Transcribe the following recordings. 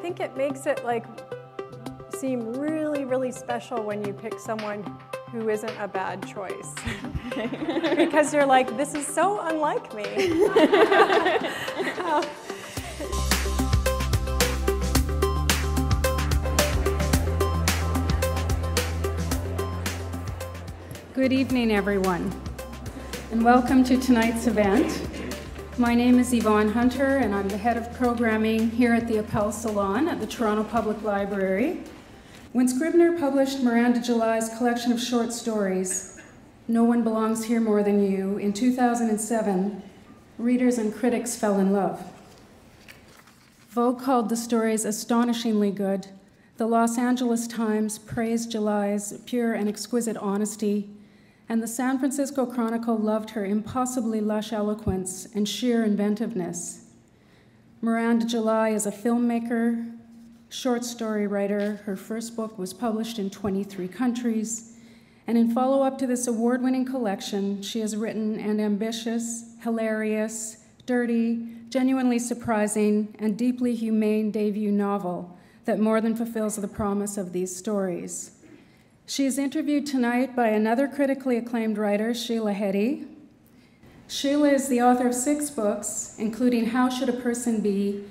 think it makes it like seem really, really special when you pick someone who isn't a bad choice. Because you're like, this is so unlike me. Good evening, everyone, and welcome to tonight's event. My name is Yvonne Hunter, and I'm the head of programming here at the Appel Salon at the Toronto Public Library. When Scribner published Miranda July's collection of short stories, No One Belongs Here More Than You, in 2007, readers and critics fell in love. Vogue called the stories astonishingly good. The Los Angeles Times praised July's pure and exquisite honesty, and the San Francisco Chronicle loved her impossibly lush eloquence and sheer inventiveness. Miranda July is a filmmaker, short story writer. Her first book was published in 23 countries, and in follow-up to this award-winning collection, she has written an ambitious, hilarious, dirty, genuinely surprising, and deeply humane debut novel that more than fulfills the promise of these stories. She is interviewed tonight by another critically acclaimed writer, Sheila Heti. Sheila is the author of 6 books, including How Should a Person Be,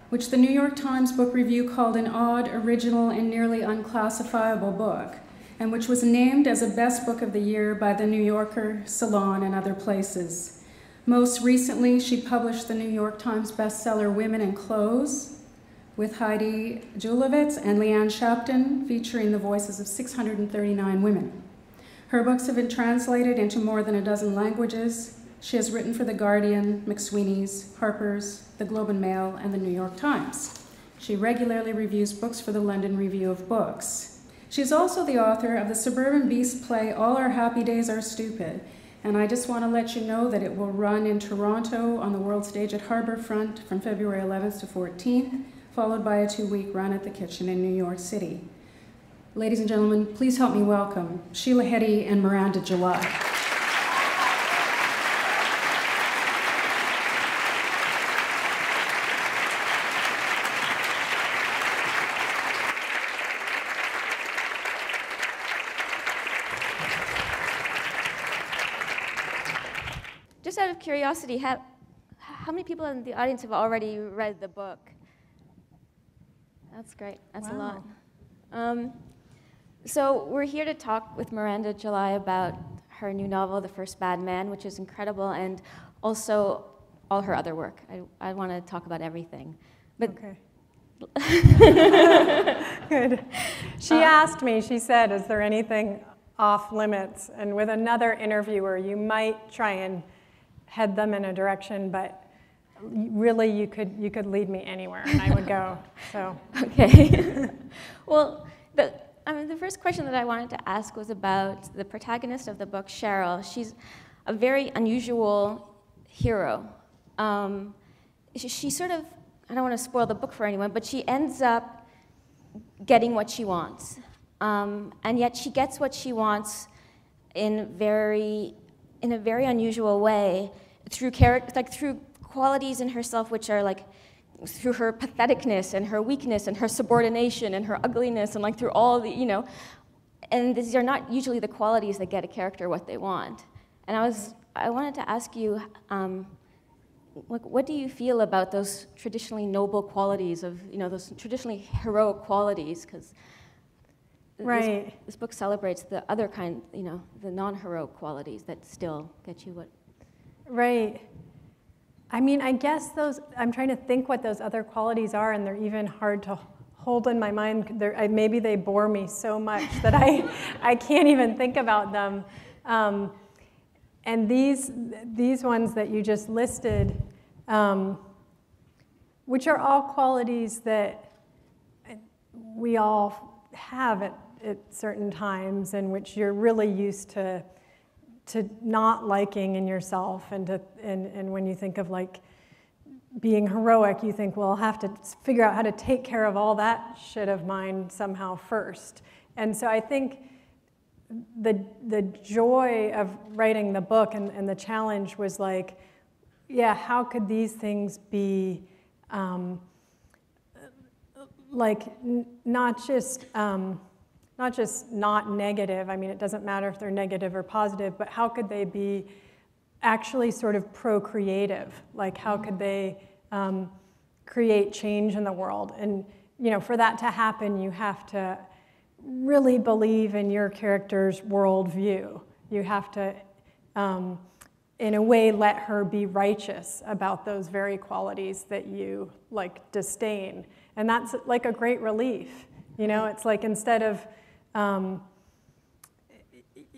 which the New York Times Book Review called an odd, original, and nearly unclassifiable book, and which was named as a Best Book of the Year by The New Yorker, Salon, and other places. Most recently, she published the New York Times bestseller Women in Clothes, with Heidi Julavitz and Leanne Shapton, featuring the voices of 639 women. Her books have been translated into more than a dozen languages. She has written for The Guardian, McSweeney's, Harper's, The Globe and Mail, and The New York Times. She regularly reviews books for the London Review of Books. She's also the author of the Suburban Beast play All Our Happy Days Are Stupid, and I just want to let you know that it will run in Toronto on the World Stage at Harbourfront from February 11th to 14th, followed by a 2-week run at the Kitchen in New York City. Ladies and gentlemen, please help me welcome Sheila Heti and Miranda July. Just out of curiosity, how many people in the audience have already read the book? That's great. That's Wow. a lot. So we're here to talk with Miranda July about her new novel, The First Bad Man, which is incredible, and also all her other work. I want to talk about everything. But okay. Good. She asked me, she said, is there anything off limits? And with another interviewer, you might try and head them in a direction, but really, you could lead me anywhere, and I would go. So okay. Well, the first question that I wanted to ask was about the protagonist of the book, Cheryl. She's a very unusual hero. She sort of, I don't want to spoil the book for anyone, but she ends up getting what she wants, and yet she gets what she wants in a very unusual way through through qualities in herself which are like through her patheticness and her weakness and her subordination and her ugliness and like through all the, and these are not usually the qualities that get a character what they want. And I wanted to ask you, what do you feel about those traditionally noble qualities of, those traditionally heroic qualities? Because right. This book celebrates the other kind, the non-heroic qualities that still get you what. Right. I mean, I guess I'm trying to think what those other qualities are, and they're even hard to hold in my mind. Maybe they bore me so much that I can't even think about them. And these ones that you just listed, which are all qualities that we all have at certain times, and which you're really used to not liking in yourself, and when you think of like being heroic, you think, well, I'll have to figure out how to take care of all that shit of mine somehow first. And so I think the joy of writing the book and the challenge was like, yeah, how could these things be like not just not negative. I mean, it doesn't matter if they're negative or positive, but how could they be actually sort of procreative? Like, how could they create change in the world? And for that to happen, you have to really believe in your character's worldview. You have to, in a way, let her be righteous about those very qualities that you like disdain. And that's like a great relief. It's like instead of,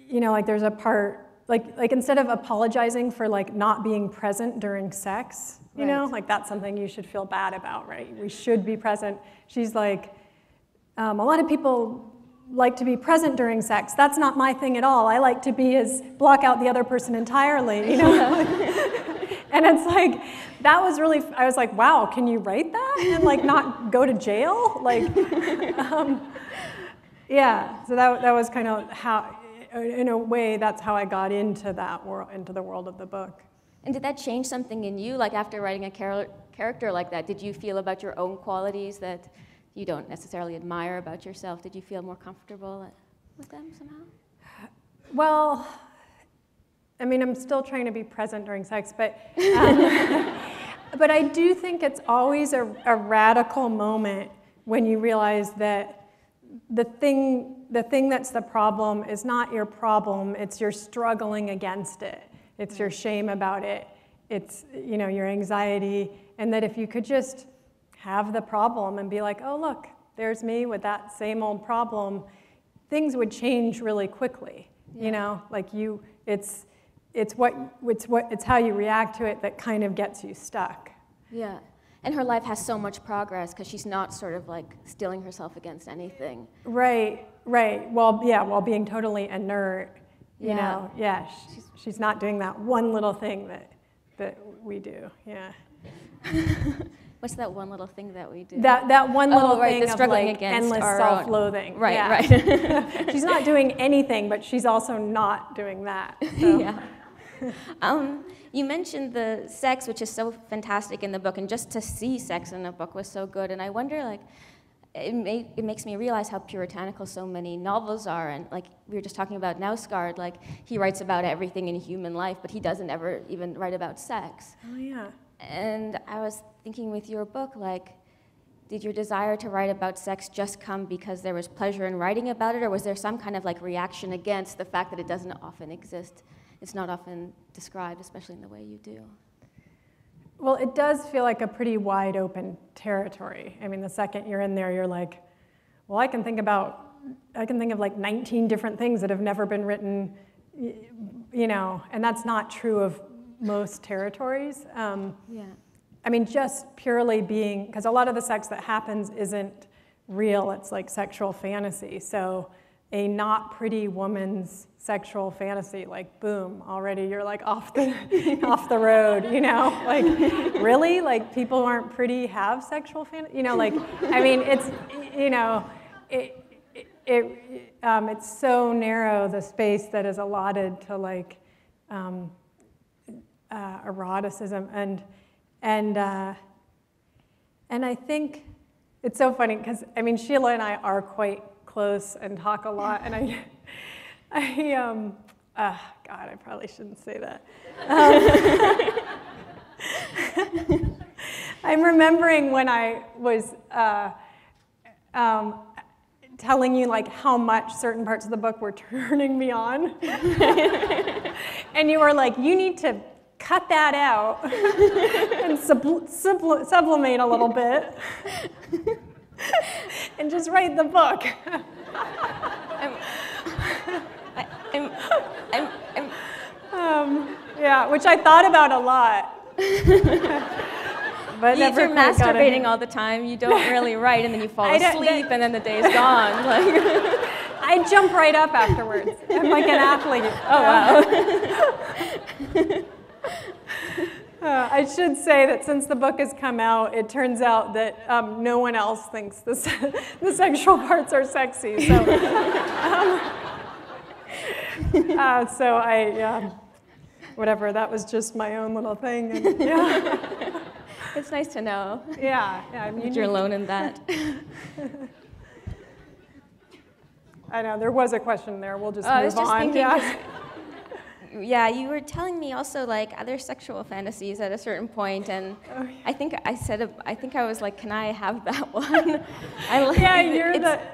like there's a part, like instead of apologizing for like not being present during sex, like that's something you should feel bad about, right? We should be present. She's like, a lot of people like to be present during sex. That's not my thing at all. I like to block out the other person entirely, And it's like, that was really, I was like, wow, can you write that and like not go to jail? Like, yeah, so that was kind of how, in a way, that's how I got into that world, into the world of the book. And did that change something in you? Like after writing a character like that, did you feel about your own qualities that you don't necessarily admire about yourself? Did you feel more comfortable with them somehow? Well, I mean, I'm still trying to be present during sex, but but I do think it's always a radical moment when you realize that the thing that's the problem is not your problem, it's your struggling against it. It's your shame about it. It's, your anxiety, and that if you could just have the problem and be like, oh, look, there's me with that same old problem, things would change really quickly. Like it's how you react to it that kind of gets you stuck. Yeah, and her life has so much progress because she's not sort of like steeling herself against anything. Right. While being totally inert, she's not doing that one little thing that we do. Yeah. What's that one little thing that we do? That one little thing of like endless self-loathing. Right, yeah. right. She's not doing anything, but she's also not doing that. So. Yeah. You mentioned the sex, which is so fantastic in the book, and just to see sex in a book was so good. And I wonder, like, it makes me realize how puritanical so many novels are. And like we were just talking about Nausgaard, like he writes about everything in human life, but he doesn't ever even write about sex. Oh yeah. And I was thinking with your book, like, did your desire to write about sex just come because there was pleasure in writing about it, or was there some kind of like reaction against the fact that it doesn't often exist? It's not often described, especially in the way you do. Well, it does feel like a pretty wide open territory. I mean, the second you're in there, you're like, well, I can think of like 19 different things that have never been written, and that's not true of most territories. Yeah. I mean, just purely being, because a lot of the sex that happens isn't real, it's like sexual fantasy. So a not pretty woman's sexual fantasy, like boom, already you're like off the road, like really? Like people who aren't pretty have sexual fantasy? Like, I mean, it's, it's so narrow, the space that is allotted to like eroticism, and I think it's so funny because I mean Sheila and I are quite close and talk a lot, and God, I probably shouldn't say that. I'm remembering when I was telling you like how much certain parts of the book were turning me on, and you were like, you need to cut that out and sublimate a little bit and just write the book. Yeah, which I thought about a lot. But if you're masturbating all the time, you don't really write, and then you fall asleep, and then the day's gone. Like. I jump right up afterwards. I'm like an athlete. Oh, wow. I should say that since the book has come out, it turns out that no one else thinks the sexual parts are sexy. So, whatever, that was just my own little thing. And, yeah. It's nice to know. Yeah, I mean, You're alone in that. I know, there was a question there. We'll just I move was just on. thinking, Yeah. yeah, you were telling me also like other sexual fantasies at a certain point, and I think I was like, can I have that one?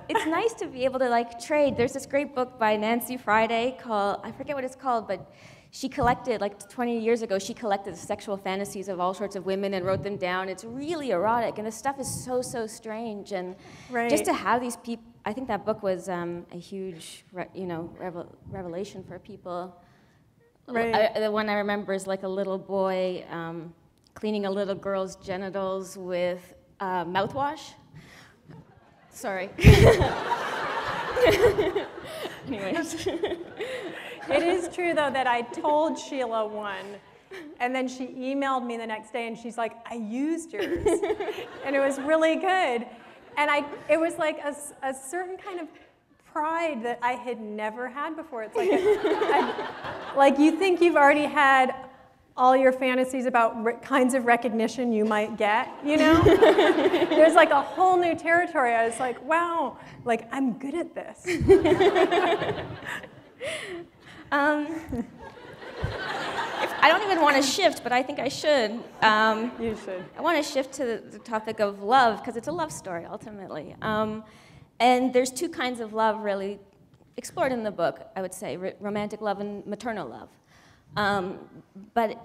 It's nice to be able to like trade. There's this great book by Nancy Friday called, I forget what it's called, but she collected, like 20 years ago, she collected the sexual fantasies of all sorts of women and wrote them down. It's really erotic, and the stuff is so, so strange. And just to have these people, I think that book was a huge, revelation for people. Right. The one I remember is like a little boy cleaning a little girl's genitals with mouthwash. Sorry. Anyways. It is true, though, that I told Sheila one, and then she emailed me the next day, and she's like, I used yours. And it was really good. And it was like a certain kind of pride that I had never had before. It's like, like you think you've already had all your fantasies about kinds of recognition you might get, you know? There's like a whole new territory. I was like, wow, like I'm good at this. I don't even want to shift, but I think I should. You should. I want to shift to the topic of love, because it's a love story, ultimately. And there's two kinds of love really explored in the book, I would say, romantic love and maternal love. But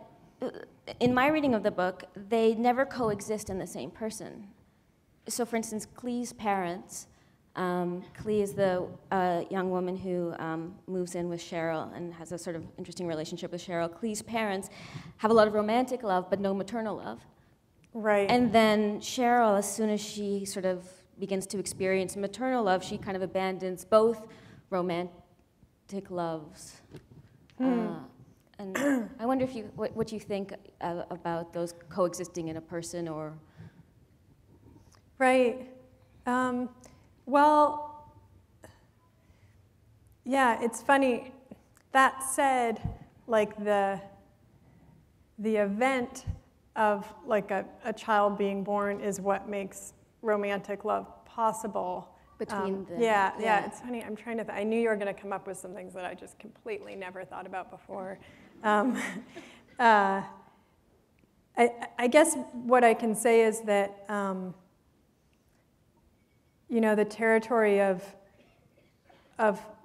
in my reading of the book, they never coexist in the same person. So for instance, Clee's parents, Clee is the young woman who moves in with Cheryl and has a sort of interesting relationship with Cheryl. Clee's parents have a lot of romantic love, but no maternal love. Right. And then Cheryl, as soon as she sort of begins to experience maternal love, she kind of abandons both romantic loves. And I wonder if what you think about those coexisting in a person, or... Right. Well, yeah, it's funny. That said, like the event of like a child being born is what makes romantic love possible. Between the... Yeah, it's funny. I'm trying to I knew you were going to come up with some things that I just completely never thought about before. I guess what I can say is that the territory of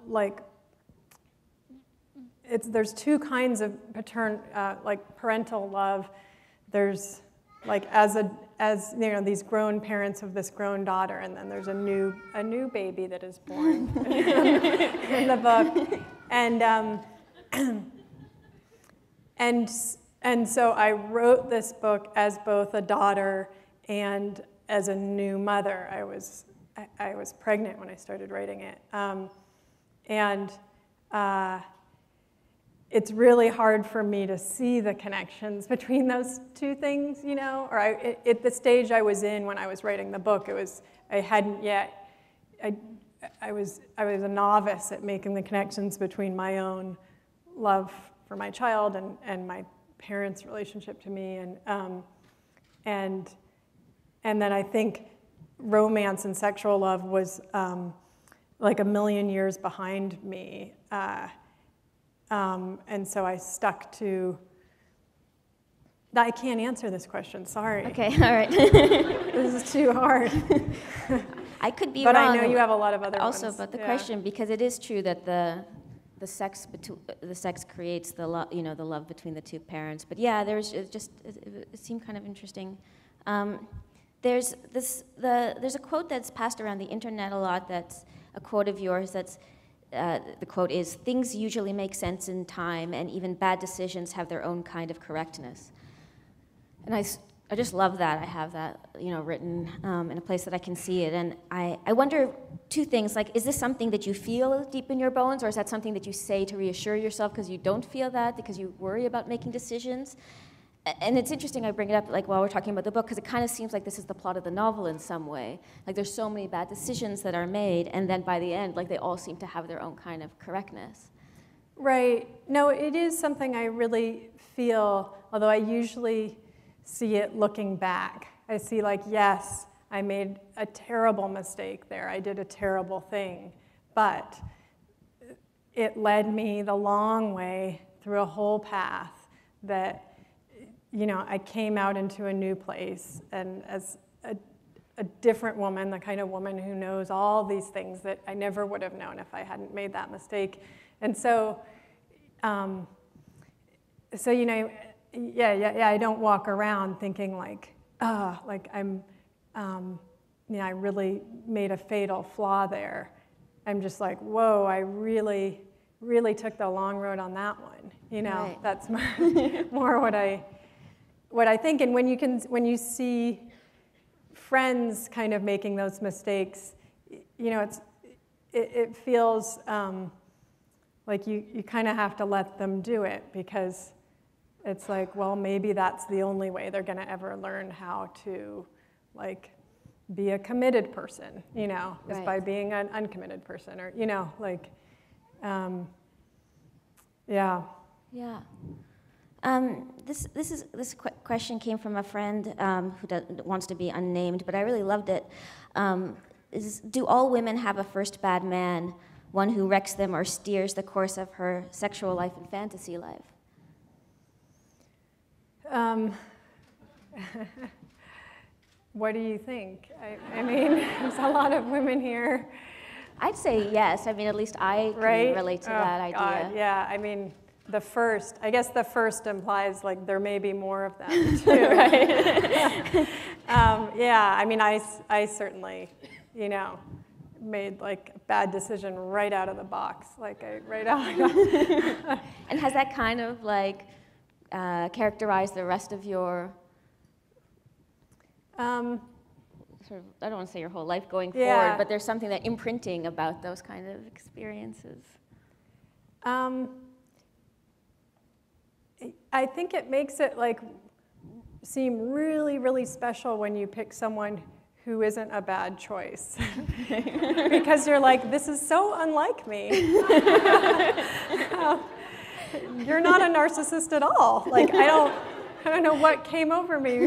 like, there's two kinds of parental love. There's like as these grown parents of this grown daughter, and then there's a new baby that is born in the book, and so I wrote this book as both a daughter and as a new mother. I was pregnant when I started writing it, and it's really hard for me to see the connections between those two things, or at the stage I was in when I was writing the book, I was a novice at making the connections between my own love for my child and my parents' relationship to me, and then I think romance and sexual love was like a million years behind me. And so I stuck to... I can't answer this question, sorry. Okay, all right. This is too hard. I could be but wrong. But I know you have a lot of other also ones. About the question, because it is true that the sex creates the love, the love between the two parents. But yeah, it seemed kind of interesting. There's a quote that's passed around the internet a lot. That's a quote of yours. The quote is, "Things usually make sense in time, and even bad decisions have their own kind of correctness." And I just love that. I have that, written in a place that I can see it. And I wonder two things, like, is this something that you feel deep in your bones, or is that something that you say to reassure yourself because you don't feel that, because you worry about making decisions? And it's interesting I bring it up, like, while we're talking about the book, because it kind of seems like this is the plot of the novel in some way. Like, there's so many bad decisions that are made, and then by the end, like, they all seem to have their own kind of correctness. Right. No, it is something I really feel, although I usually see it looking back. I see like, yes, I made a terrible mistake there. I did a terrible thing, but it led me the long way through a whole path that, you know, I came out into a new place, and as a different woman, the kind of woman who knows all these things that I never would have known if I hadn't made that mistake. And so, you know, I don't walk around thinking like, like I'm, you know, I really made a fatal flaw there. I'm just like, whoa, I really took the long road on that one. You know, right. That's more what I think. And when you see friends kind of making those mistakes, you know, it feels like you kind of have to let them do it, because it's like, well, maybe that's the only way they're going to ever learn how to, like, be a committed person, you know, is right. by being an uncommitted person, or, you know, like, yeah. Yeah. This question came from a friend who wants to be unnamed, but I really loved it. Do all women have a first bad man, one who wrecks them or steers the course of her sexual life and fantasy life? What do you think? I mean, there's a lot of women here. I'd say yes. I mean, at least I can Right? relate to that idea. God, yeah, I mean, I guess the first implies like there may be more of them too. Right? Yeah, I mean, I certainly, you know, made like a bad decision right out of the box, like right out. And has that kind of like characterized the rest of your sort of, I don't want to say your whole life going forward, but there's something that imprinting about those kind of experiences? I think it makes it like seem really, really special when you pick someone who isn't a bad choice. Because you're like, this is so unlike me. You're not a narcissist at all. Like, I don't know what came over me.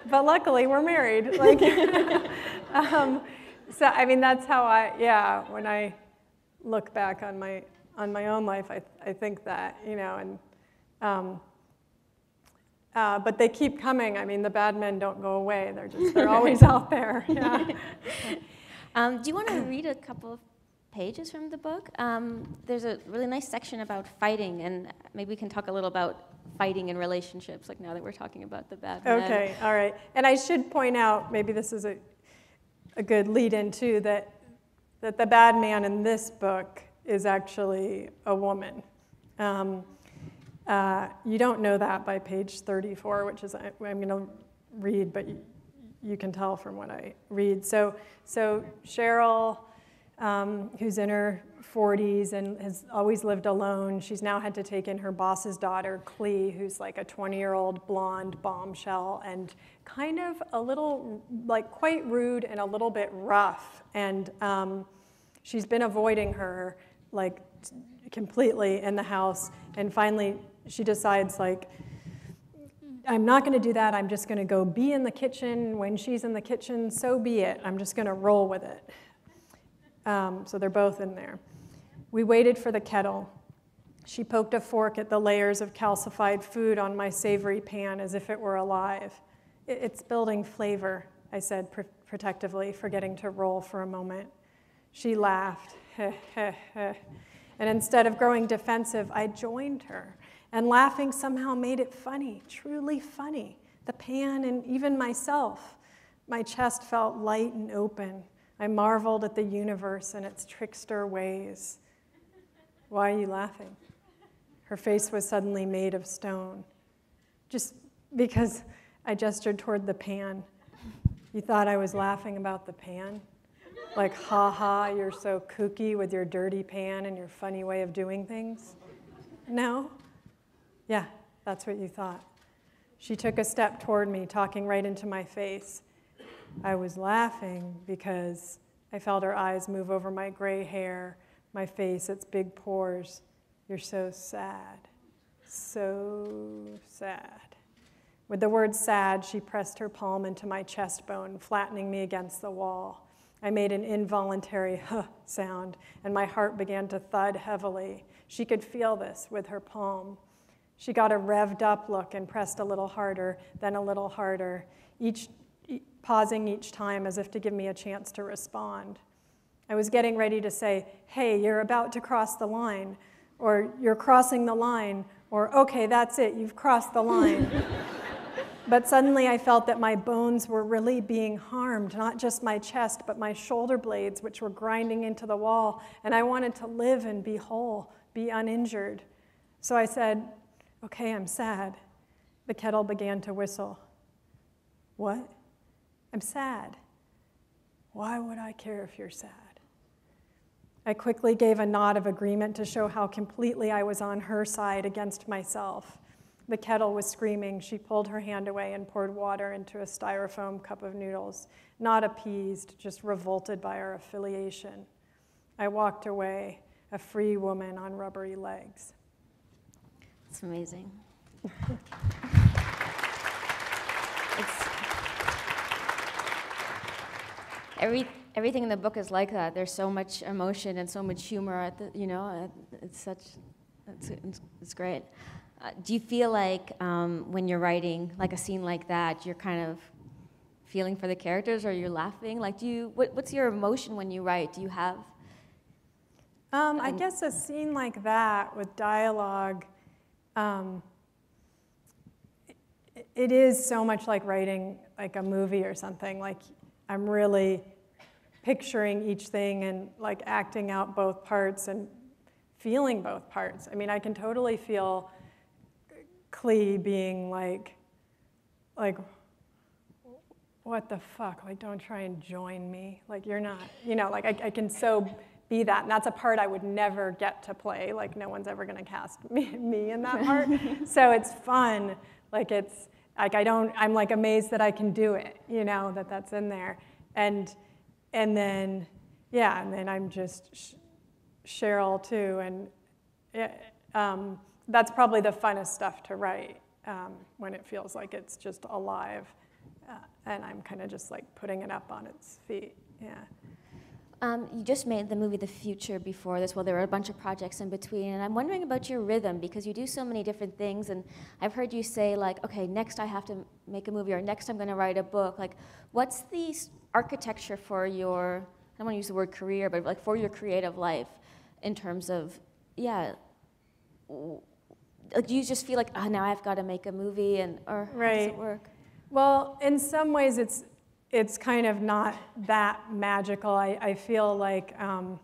But luckily, we're married. Like, so I mean, that's how when I look back on my own life, I think that, you know, and but they keep coming. I mean, the bad men don't go away. They're always out there. Yeah. Do you want to read a couple of pages from the book? There's a really nice section about fighting, and maybe we can talk a little about fighting in relationships, like now that we're talking about the bad men. Okay, all right. And I should point out, maybe this is a good lead-in too, that the bad man in this book is actually a woman. You don't know that by page 34, which is I'm going to read, but you can tell from what I read. So Cheryl, who's in her 40s and has always lived alone, she's now had to take in her boss's daughter, Clee, who's like a 20-year-old blonde bombshell and kind of a little, like quite rude and a little bit rough. And she's been avoiding her like completely in the house. And finally, she decides like, I'm not going to do that. I'm just going to go be in the kitchen. When she's in the kitchen, so be it. I'm just going to roll with it. So they're both in there. We waited for the kettle. She poked a fork at the layers of calcified food on my savory pan as if it were alive. It's building flavor, I said protectively, forgetting to roll for a moment. She laughed. And instead of growing defensive, I joined her. And laughing somehow made it funny, truly funny. The pan and even myself. My chest felt light and open. I marveled at the universe and its trickster ways. Why are you laughing? Her face was suddenly made of stone. Just because I gestured toward the pan. You thought I was laughing about the pan? Like, ha ha, you're so kooky with your dirty pan and your funny way of doing things? No? Yeah, that's what you thought. She took a step toward me, talking right into my face. I was laughing because I felt her eyes move over my gray hair, my face, its big pores. You're so sad. So sad. With the word sad, she pressed her palm into my chest bone, flattening me against the wall. I made an involuntary huh sound, and my heart began to thud heavily. She could feel this with her palm. She got a revved up look and pressed a little harder, then a little harder, pausing each time as if to give me a chance to respond. I was getting ready to say, hey, you're about to cross the line, or you're crossing the line, or okay, that's it, you've crossed the line. But suddenly I felt that my bones were really being harmed, not just my chest, but my shoulder blades, which were grinding into the wall, and I wanted to live and be whole, be uninjured. So I said, okay, I'm sad. The kettle began to whistle. What? I'm sad. Why would I care if you're sad? I quickly gave a nod of agreement to show how completely I was on her side against myself. The kettle was screaming. She pulled her hand away and poured water into a styrofoam cup of noodles, not appeased, just revolted by our affiliation. I walked away, a free woman on rubbery legs. It's amazing. Everything in the book is like that. There's so much emotion and so much humor at the, it's great. Do you feel like when you're writing like a scene like that, you're kind of feeling for the characters, or you're laughing? Like, what's your emotion when you write? Do you have? I guess a scene like that with dialogue, it is so much like writing like a movie or something. Like, I'm really picturing each thing and like acting out both parts and feeling both parts. I mean, I can totally feel Clee being like, what the fuck? Like, don't try and join me. Like, you're not, like I can so be that. And that's a part I would never get to play. Like, no one's ever gonna cast me in that part. So it's fun. Like, it's, like I'm like amazed that I can do it, that's in there. And then, yeah, and then I'm just Cheryl too. And that's probably the funnest stuff to write, when it feels like it's just alive. And I'm kind of just like putting it up on its feet, yeah. You just made the movie The Future before this. Well, there were a bunch of projects in between, and I'm wondering about your rhythm, because you do so many different things, and I've heard you say, like, okay, next I have to make a movie, or next I'm going to write a book. Like, what's the architecture for your, I don't want to use the word career, but like for your creative life in terms of, yeah, do you just feel like, oh, now I've got to make a movie, or how does it work? Well, in some ways it's kind of not that magical. I feel like I'm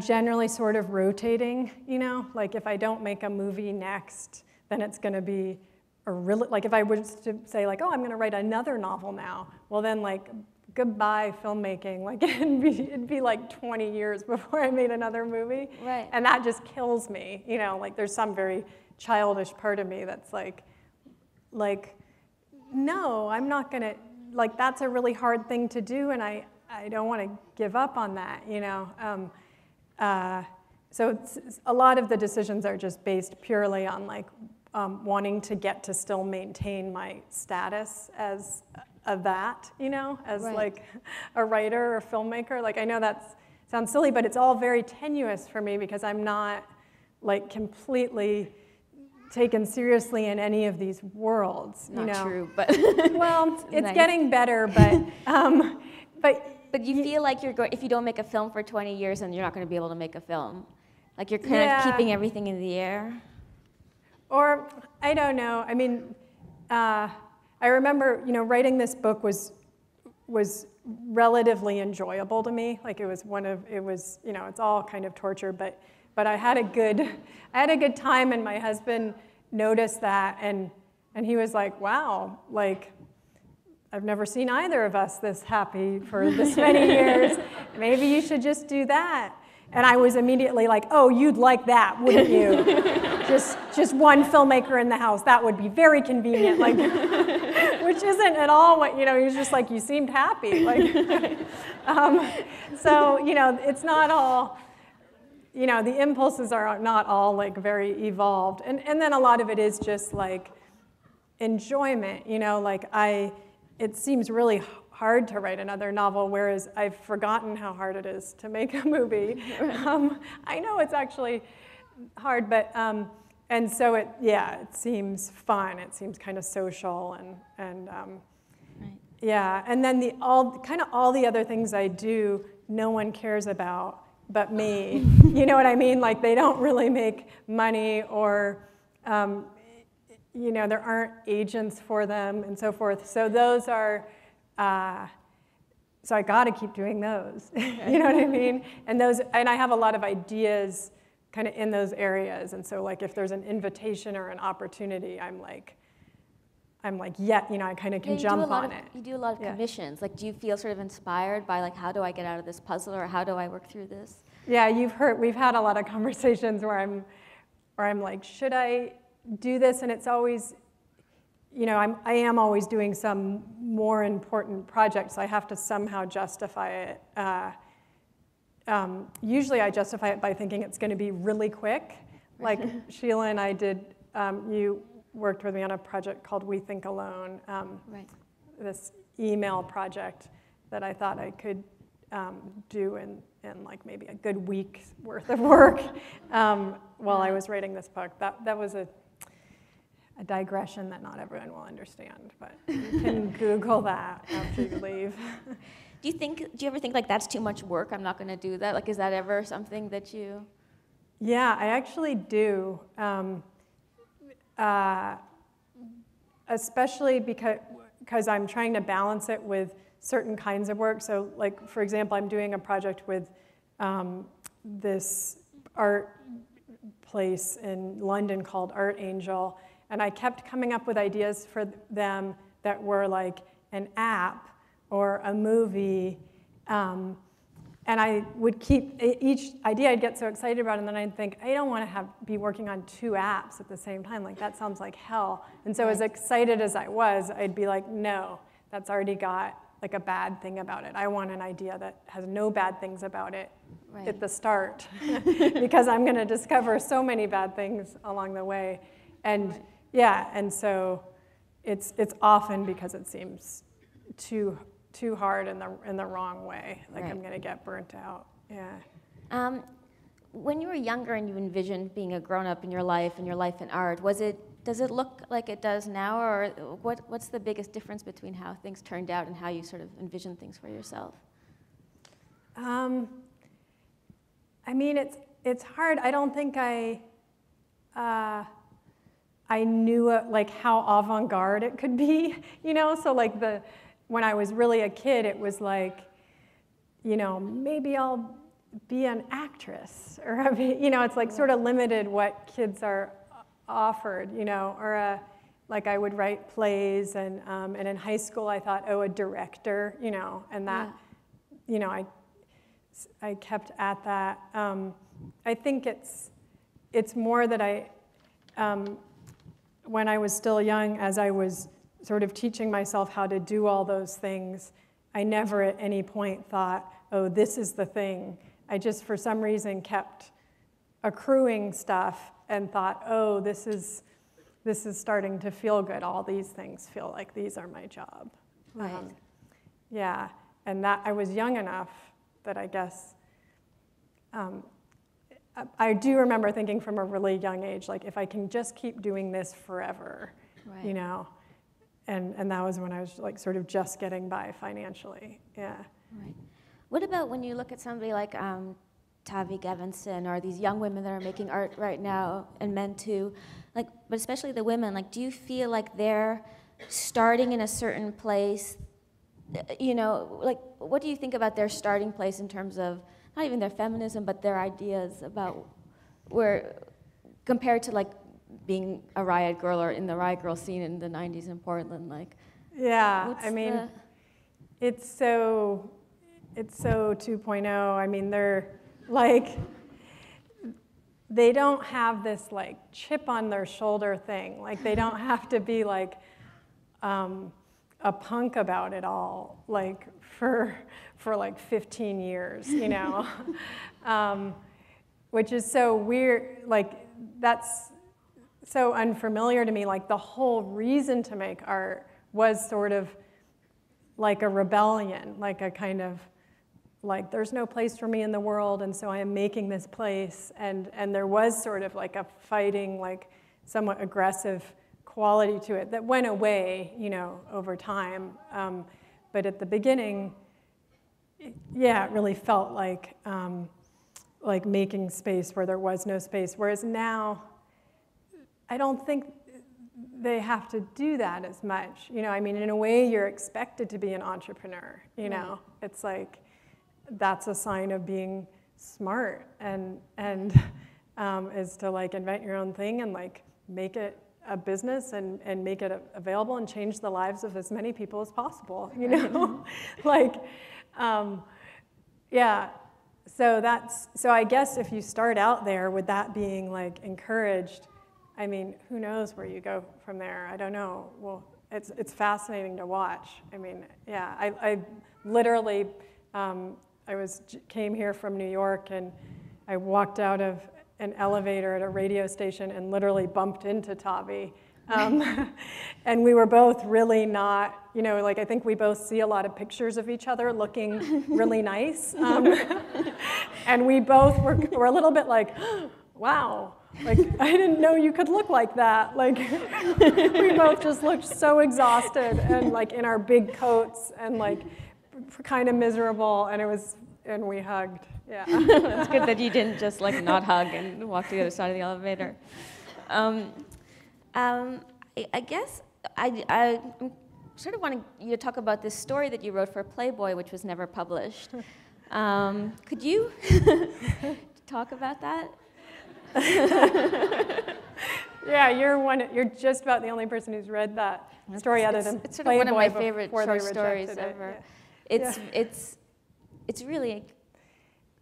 generally sort of rotating, Like, if I don't make a movie next, then it's going to be a really, like if I was to say like, oh, I'm going to write another novel now, well then like, goodbye filmmaking. Like, it'd be like 20 years before I made another movie. Right. And that just kills me, Like, there's some very childish part of me that's like, no, I'm not gonna, like, that's a really hard thing to do, and I don't want to give up on that, So a lot of the decisions are just based purely on like wanting to get to still maintain my status as that, as right. like a writer or filmmaker. Like, I know that sounds silly, but it's all very tenuous for me because I'm not like completely taken seriously in any of these worlds. Not true, but well, it's nice. Getting better, but you feel like if you don't make a film for 20 years, then you're not going to be able to make a film. Like, you're kind of keeping everything in the air. Or I don't know. I mean, I remember, writing this book was relatively enjoyable to me. Like, it was it's all kind of torture, but I had a good time, and my husband noticed that, and he was like, wow, like, I've never seen either of us this happy for this many years. Maybe you should just do that. And I was immediately like, oh, you'd like that, wouldn't you? just one filmmaker in the house, that would be very convenient, like, which isn't at all what, he was just like, you seemed happy. Like, so, it's not all, the impulses are not all like very evolved. And then a lot of it is just like, enjoyment, you know, like it seems really hard to write another novel, whereas I've forgotten how hard it is to make a movie. I know it's actually hard, but, and so it seems fun, it seems kind of social, and yeah, and then all the other things I do, no one cares about but me. You know what I mean? Like, they don't really make money, or you know, there aren't agents for them and so forth. So those are, so I got to keep doing those. You know what I mean? And I have a lot of ideas kind of in those areas. And so, like, if there's an invitation or an opportunity, I'm like, yeah, you know, I kind of can jump on it. You do a lot of commissions. Like, do you feel sort of inspired by, like, how do I get out of this puzzle, or how do I work through this? Yeah, we've had a lot of conversations where I'm like, should I do this? And it's always, you know, I am always doing some more important project, so I have to somehow justify it. Usually I justify it by thinking it's going to be really quick. Like Sheila and I did, you worked with me on a project called We Think Alone, this email project that I thought I could do in like maybe a good week's worth of work while I was writing this book. That was a digression that not everyone will understand, but you can Google that after you leave. Do you ever think, like, that's too much work, I'm not going to do that? Like, is that ever something that you... Yeah, I actually do. Especially because I'm trying to balance it with certain kinds of work. So, like, for example, I'm doing a project with this art place in London called Art Angel, and I kept coming up with ideas for them that were like an app or a movie, and I would keep each idea I'd get so excited about, and then I'd think, I don't want to be working on 2 apps at the same time. Like, that sounds like hell. And so as excited as I was, I'd be like, no, that's already got like a bad thing about it. I want an idea that has no bad things about it at the start, because I'm going to discover so many bad things along the way. And yeah, and so it's often because it seems too hard in the wrong way. Like, I'm going to get burnt out. Yeah. When you were younger and you envisioned being a grown-up in your life and your life in art, does it look like it does now, or what's the biggest difference between how things turned out and how you sort of envision things for yourself? I mean, it's hard. I don't think I knew like how avant-garde it could be, you know. So like when I was really a kid, it was like, you know, maybe I'll be an actress, or you know, it's like sort of limited what kids are offered, you know, or like I would write plays, and in high school I thought, oh, a director, you know, and that, you know, I kept at that. I think it's more that when I was still young, as I was sort of teaching myself how to do all those things, I never at any point thought, oh, this is the thing. I just, for some reason, kept accruing stuff and thought, oh, this is starting to feel good. All these things feel like these are my job. Right. Yeah, and that I was young enough that I guess, I do remember thinking from a really young age, like, if I can just keep doing this forever, you know, and that was when I was like sort of just getting by financially, yeah. Right. What about when you look at somebody like Tavi Gevinson, or these young women that are making art right now, and men too, like, but especially the women, like, do you feel like they're starting in a certain place, you know, like, what do you think about their starting place in terms of, not even their feminism, but their ideas about where, compared to like being a riot girl or in the riot girl scene in the 90s in Portland, like? Yeah, I mean, it's so 2.0. I mean, they're like, they don't have this like chip on their shoulder thing. Like, they don't have to be like a punk about it all, like for like 15 years, you know, which is so weird. Like, that's so unfamiliar to me. Like the whole reason to make art was sort of like a rebellion, like a kind of like there's no place for me in the world, and so I am making this place. And there was sort of like a fighting, like somewhat aggressive quality to it that went away, you know, over time. But at the beginning, yeah, it really felt like making space where there was no space. Whereas now, I don't think they have to do that as much. You know, I mean, in a way, you're expected to be an entrepreneur. You know, it's like that's a sign of being smart, and is to like invent your own thing and like make it a business and make it available and change the lives of as many people as possible. You know, like, yeah. So I guess if you start out there with that being like encouraged, I mean, who knows where you go from there? I don't know. Well, it's fascinating to watch. I mean, yeah, I literally, came here from New York, and I walked out of an elevator at a radio station and literally bumped into Tavi. And we were both really not, you know, like I think we both see a lot of pictures of each other looking really nice. And we both were a little bit like, wow. Like, I didn't know you could look like that. Like, we both just looked so exhausted and like in our big coats and like kind of miserable, and we hugged, yeah. It's good that you didn't just like not hug and walk to the other side of the elevator. I guess I sort of want you to talk about this story that you wrote for Playboy, which was never published. Could you talk about that? Yeah, you're just about the only person who's read that story other than it's sort Playboy of one of my favorite short stories it. ever. Yeah. It's really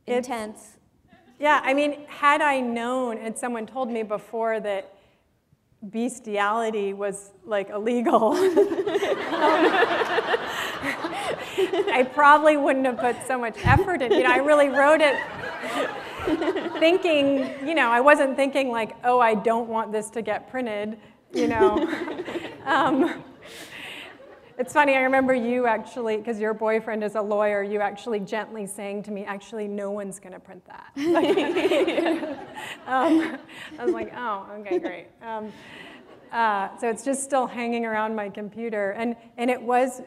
intense. Yeah, I mean, had I known, and someone told me before that bestiality was like illegal, I probably wouldn't have put so much effort in. You know, I really wrote it thinking, you know, I wasn't thinking like, oh, I don't want this to get printed, you know. It's funny, I remember you actually, because your boyfriend is a lawyer, you actually gently saying to me, actually, no one's going to print that. I was like, oh, okay, great. So it's just still hanging around my computer. And it was,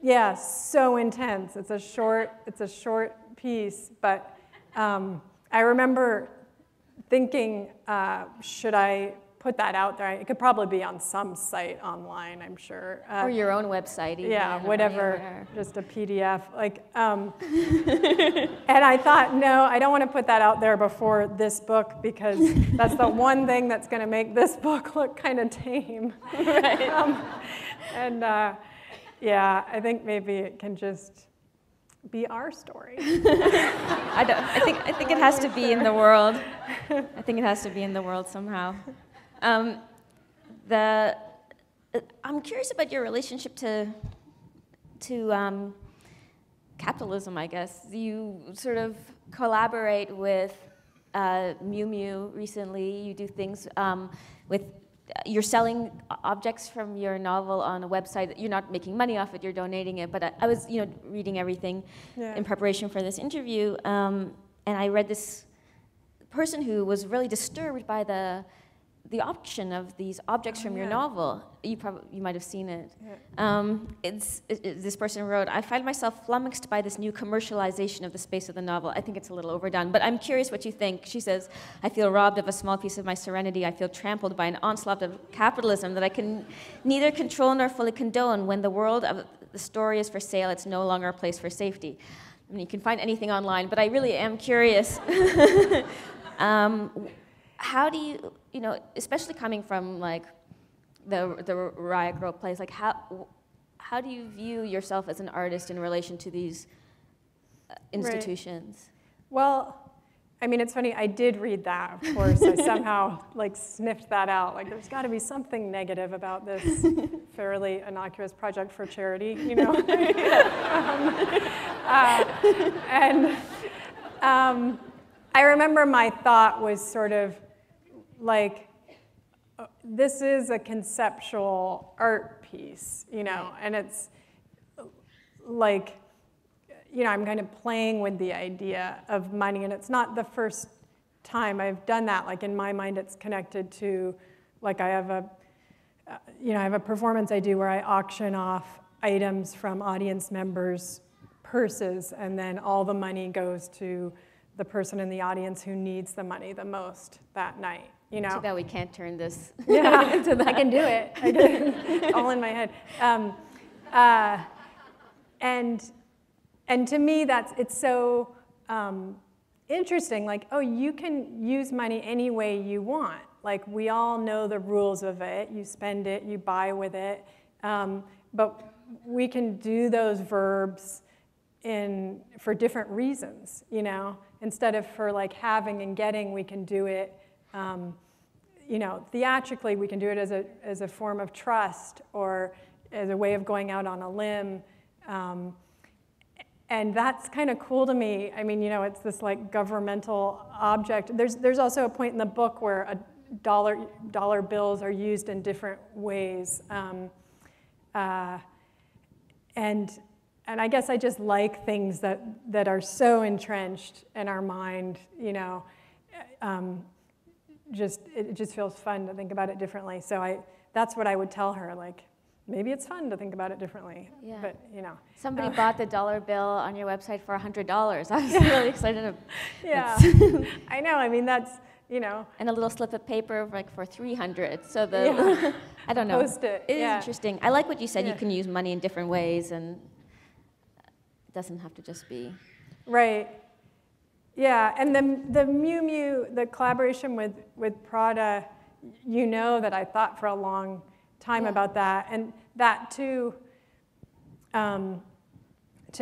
yeah, so intense. It's a short piece, but I remember thinking, should I put that out there? It could probably be on some site online, I'm sure. Or your own website even. Yeah, whatever, just a PDF. Like, and I thought, no, I don't want to put that out there before this book, because that's the one thing that's going to make this book look kind of tame. Right. Yeah, I think maybe it can just be our story. I think it has to be in the world. I think it has to be in the world somehow. I'm curious about your relationship to capitalism, I guess. You sort of collaborate with Miu Miu recently. You do things with. You're selling objects from your novel on a website. You're not making money off it. You're donating it. But I was, reading everything in preparation for this interview, and I read this person who was really disturbed by the auction of these objects from your novel. You might have seen it. Yeah. This person wrote, "I find myself flummoxed by this new commercialization of the space of the novel. I think it's a little overdone, but I'm curious what you think." She says, "I feel robbed of a small piece of my serenity. I feel trampled by an onslaught of capitalism that I can neither control nor fully condone. When the world of the story is for sale, it's no longer a place for safety." I mean, you can find anything online, but I really am curious. How do you, especially coming from like the Riot Girl plays, like how do you view yourself as an artist in relation to these institutions? Right. Well, I mean, it's funny, I did read that, of course. I somehow like sniffed that out. Like, there's got to be something negative about this fairly innocuous project for charity, I remember my thought was sort of like, this is a conceptual art piece, you know, and it's like, you know, I'm kind of playing with the idea of money, and it's not the first time I've done that. Like, in my mind, it's connected to, like, I have a performance I do where I auction off items from audience members' purses, and then all the money goes to the person in the audience who needs the money the most that night. You know? Too bad we can't turn this Yeah, into that. I can do it. I can, all in my head. And to me, it's so interesting. Like, oh, you can use money any way you want. Like, we all know the rules of it. You spend it, you buy with it. But we can do those verbs for different reasons, you know? Instead of for like having and getting, we can do it, you know, theatrically. We can do it as a form of trust, or as a way of going out on a limb. And that's kind of cool to me. I mean, you know, it's this like governmental object. There's also a point in the book where dollar bills are used in different ways. And I guess I just like things that are so entrenched in our mind, you know. It just feels fun to think about it differently. So that's what I would tell her, like, maybe it's fun to think about it differently. Yeah. But, you know. Somebody bought the dollar bill on your website for $100. I was really excited. Yeah, I know. I mean, that's, you know. And a little slip of paper like for $300. So I don't know. Post it. It is interesting. I like what you said. Yeah. You can use money in different ways, and it doesn't have to just be. Right. Yeah, and the Miu Miu, the collaboration with Prada, you know that I thought for a long time about that, and that too, to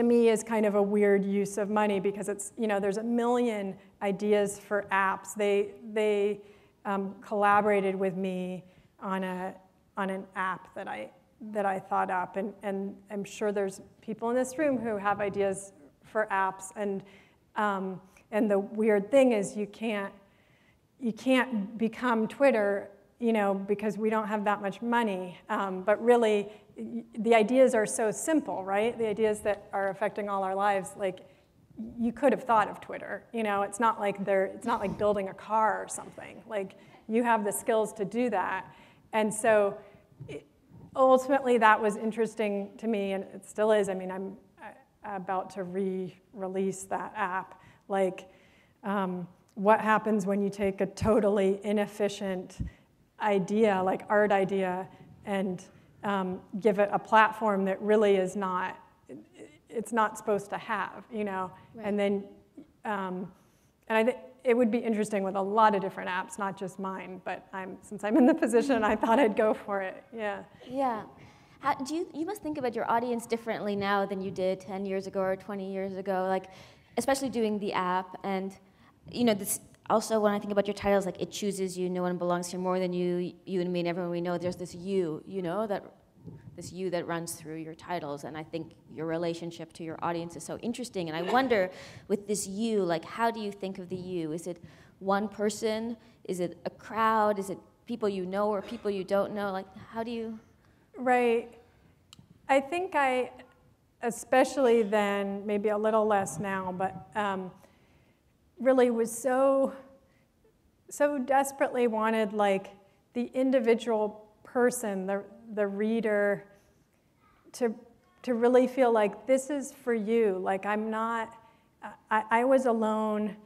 me, is kind of a weird use of money, because it's, you know, there's a million ideas for apps. They collaborated with me on an app that I thought up, and I'm sure there's people in this room who have ideas for apps, and the weird thing is you can't become Twitter, you know, because we don't have that much money. But really, the ideas are so simple, right? The ideas that are affecting all our lives, like, you could have thought of Twitter. You know, it's not like building a car or something. Like, you have the skills to do that. And so ultimately, that was interesting to me, and it still is. I mean, I'm about to re-release that app. Like, what happens when you take a totally inefficient idea, like art idea, and give it a platform that really is not, it's not supposed to have, you know? Right. And then, and I think it would be interesting with a lot of different apps, not just mine, but since I'm in the position, I thought I'd go for it, yeah. Yeah. You must think about your audience differently now than you did 10 years ago or 20 years ago, like, especially doing the app. And, you know, this also, when I think about your titles, like, it chooses you, no one belongs here more than you and me and everyone we know. There's this you know, this you that runs through your titles. And I think your relationship to your audience is so interesting. And I wonder, with this you, like, how do you think of the you? Is it one person? Is it a crowd? Is it people you know or people you don't know? Like, how do you? Right. I think especially then, maybe a little less now, but really was so desperately wanted, like, the individual person, the reader, to really feel like this is for you. Like, I'm not, I was alone,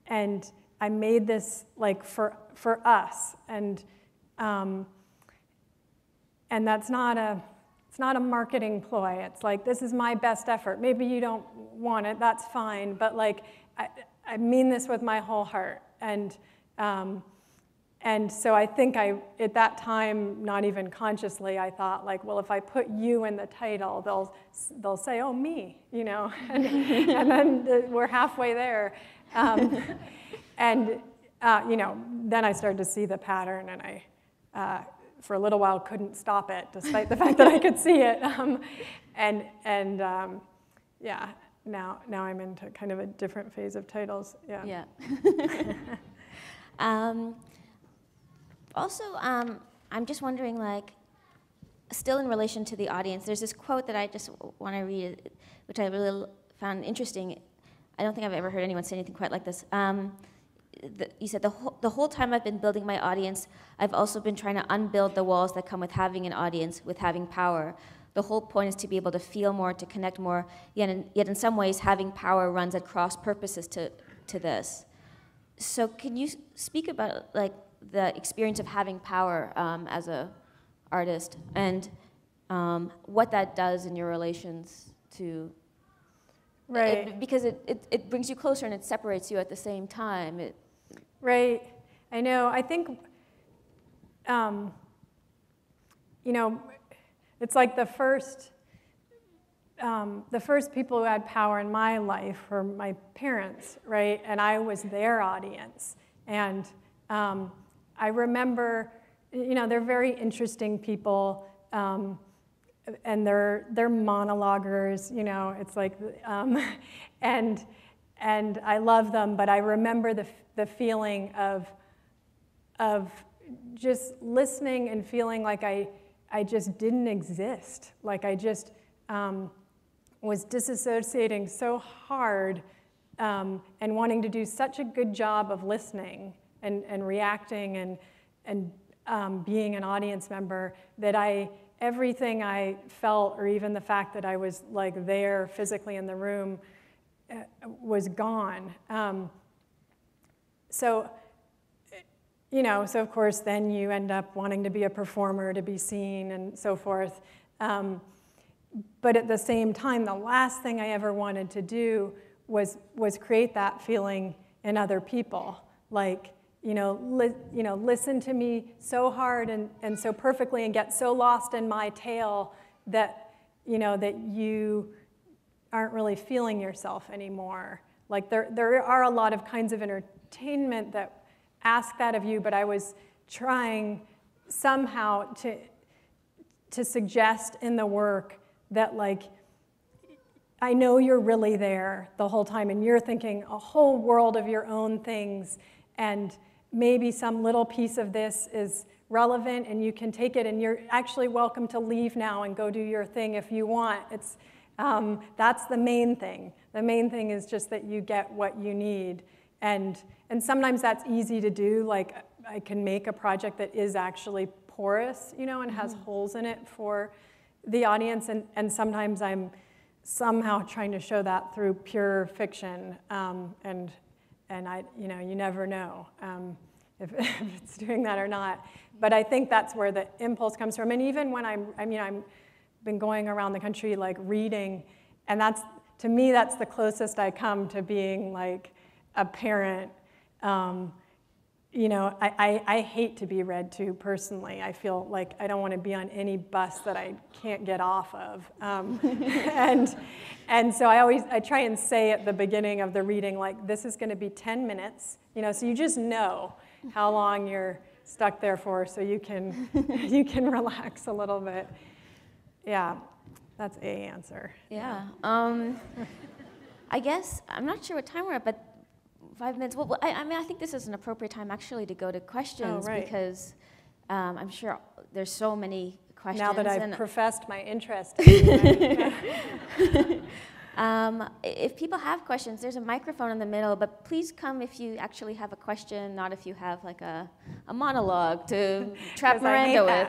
and I made this, like, for us, and that's not it's not a marketing ploy. It's like, this is my best effort. Maybe you don't want it, that's fine, but, like, I mean this with my whole heart. And so I think at that time, not even consciously, I thought, like, well, if I put you in the title, they'll say, oh, me, you know, and then we're halfway there. You know, then I started to see the pattern, and I, for a little while, couldn't stop it, despite the fact that I could see it. Yeah, now I'm into kind of a different phase of titles. Yeah. Yeah. Also, I'm just wondering, like, still in relation to the audience, there's this quote that I just want to read, which I really found interesting. I don't think I've ever heard anyone say anything quite like this. You said, the whole time I've been building my audience, I've also been trying to unbuild the walls that come with having an audience, with having power. The whole point is to be able to feel more, to connect more, yet in some ways, having power runs at cross purposes to this. So can you speak about, like, the experience of having power as a artist, and what that does in your relations to... Right. Because it brings you closer and it separates you at the same time. Right. I know. I think, you know, it's like the first people who had power in my life were my parents, right? And I was their audience. And I remember, you know, they're very interesting people. And they're monologuers, you know, it's like, and I love them, but I remember the feeling of just listening and feeling like I just didn't exist, like I just was disassociating so hard and wanting to do such a good job of listening and reacting and being an audience member that everything I felt, or even the fact that I was like there physically in the room, was gone. So, you know, so of course then you end up wanting to be a performer, to be seen and so forth. But at the same time, the last thing I ever wanted to do was create that feeling in other people. Like, listen to me so hard and so perfectly and get so lost in my tale that, that you aren't really feeling yourself anymore. Like there are a lot of kinds of entertainment that ask that of you, but I was trying somehow to suggest in the work that, like, I know you're really there the whole time and you're thinking a whole world of your own things, and maybe some little piece of this is relevant and you can take it, and you're actually welcome to leave now and go do your thing if you want. That's the main thing. The main thing is just that you get what you need. And sometimes that's easy to do. Like, I can make a project that is actually porous, and has holes in it for the audience. And sometimes I'm somehow trying to show that through pure fiction. And I, you never know if it's doing that or not. But I think that's where the impulse comes from. And even when I've been going around the country, like, reading, and to me, that's the closest I come to being like a parent. I hate to be read to personally. I feel like I don't want to be on any bus that I can't get off of. And so I try and say at the beginning of the reading, like, this is going to be 10 minutes, so you just know how long you're stuck there for, so you can relax a little bit. Yeah, that's an answer. Yeah. I guess, I'm not sure what time we're at, but 5 minutes. Well, I think this is an appropriate time actually to go to questions, because I'm sure there's so many questions. Now that I've professed my interest. If people have questions, there's a microphone in the middle, but please come if you actually have a question, not if you have like a monologue to trap Miranda with.